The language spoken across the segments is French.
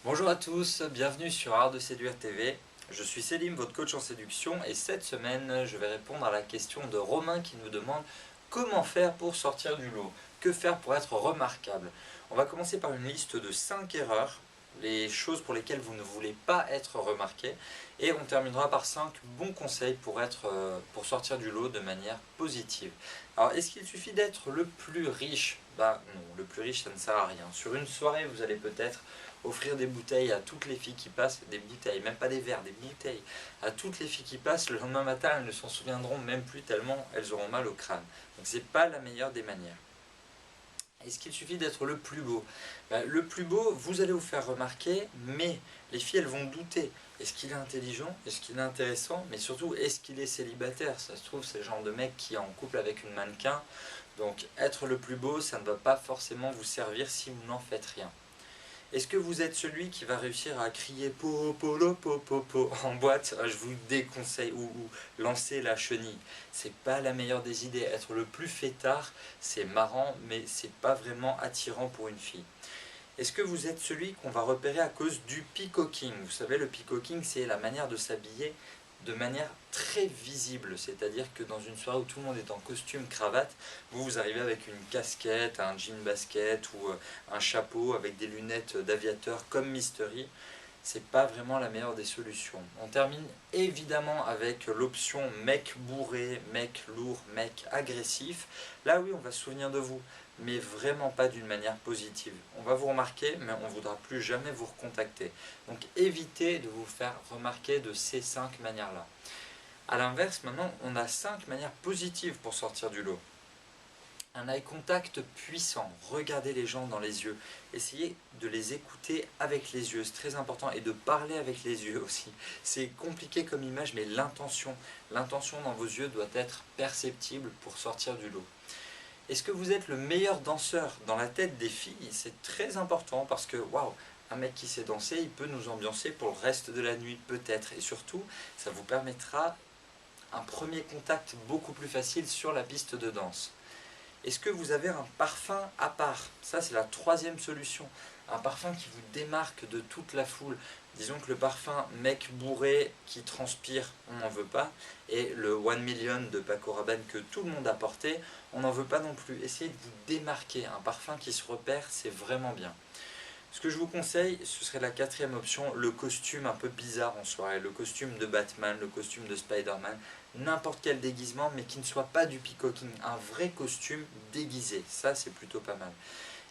Bonjour à tous, bienvenue sur Art de Séduire TV. Je suis Selim, votre coach en séduction, et cette semaine, je vais répondre à la question de Romain qui nous demande comment faire pour sortir du lot, que faire pour être remarquable. On va commencer par une liste de 5 erreurs, les choses pour lesquelles vous ne voulez pas être remarqué, et on terminera par 5 bons conseils pour sortir du lot de manière positive. Alors, est-ce qu'il suffit d'être le plus riche? Bah non, le plus riche ça ne sert à rien. Sur une soirée, vous allez peut-être offrir des bouteilles à toutes les filles qui passent, des bouteilles, même pas des verres, des bouteilles, à toutes les filles qui passent. Le lendemain matin, elles ne s'en souviendront même plus tellement elles auront mal au crâne. Donc c'est pas la meilleure des manières. Est-ce qu'il suffit d'être le plus beau? Le plus beau, vous allez vous faire remarquer, mais les filles, elles vont douter. Est-ce qu'il est intelligent? Est-ce qu'il est intéressant? Mais surtout, est-ce qu'il est célibataire? Ça se trouve, c'est le genre de mec qui est en couple avec une mannequin. Donc, être le plus beau, ça ne va pas forcément vous servir si vous n'en faites rien. Est-ce que vous êtes celui qui va réussir à crier popolo popopo en boîte? Je vous déconseille, ou lancer la chenille. C'est pas la meilleure des idées. Être le plus fêtard, c'est marrant, mais c'est pas vraiment attirant pour une fille. Est-ce que vous êtes celui qu'on va repérer à cause du peacocking? Vous savez, le peacocking, c'est la manière de s'habiller de manière très visible, c'est-à-dire que dans une soirée où tout le monde est en costume cravate, vous arrivez avec une casquette, un jean basket ou un chapeau avec des lunettes d'aviateur comme Mystery. C'est pas vraiment la meilleure des solutions. On termine évidemment avec l'option mec bourré, mec lourd, mec agressif. Là oui, on va se souvenir de vous, mais vraiment pas d'une manière positive. On va vous remarquer, mais on ne voudra plus jamais vous recontacter. Donc évitez de vous faire remarquer de ces 5 manières-là. A l'inverse, maintenant, on a 5 manières positives pour sortir du lot. Un eye contact puissant, regardez les gens dans les yeux, essayez de les écouter avec les yeux, c'est très important, et de parler avec les yeux aussi. C'est compliqué comme image, mais l'intention dans vos yeux doit être perceptible pour sortir du lot. Est-ce que vous êtes le meilleur danseur dans la tête des filles? C'est très important parce que, waouh, un mec qui sait danser, il peut nous ambiancer pour le reste de la nuit, peut-être, et surtout, ça vous permettra un premier contact beaucoup plus facile sur la piste de danse. Est-ce que vous avez un parfum à part? Ça, c'est la troisième solution. Un parfum qui vous démarque de toute la foule. Disons que le parfum mec bourré qui transpire, on n'en veut pas. Et le One Million de Paco Rabanne que tout le monde a porté, on n'en veut pas non plus. Essayez de vous démarquer. Un parfum qui se repère, c'est vraiment bien. Ce que je vous conseille, ce serait la quatrième option, le costume un peu bizarre en soirée, le costume de Batman, le costume de Spider-Man, n'importe quel déguisement, mais qui ne soit pas du peacocking, un vrai costume déguisé, ça c'est plutôt pas mal.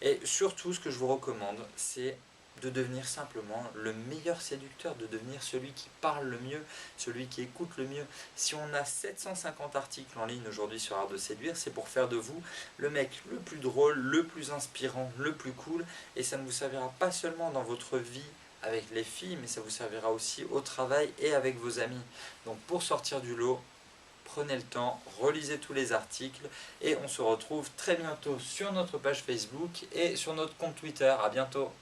Et surtout, ce que je vous recommande, c'est de devenir simplement le meilleur séducteur, de devenir celui qui parle le mieux, celui qui écoute le mieux. Si on a 750 articles en ligne aujourd'hui sur Art de Séduire, c'est pour faire de vous le mec le plus drôle, le plus inspirant, le plus cool, et ça ne vous servira pas seulement dans votre vie avec les filles, mais ça vous servira aussi au travail et avec vos amis. Donc pour sortir du lot, prenez le temps, relisez tous les articles et on se retrouve très bientôt sur notre page Facebook et sur notre compte Twitter. À bientôt.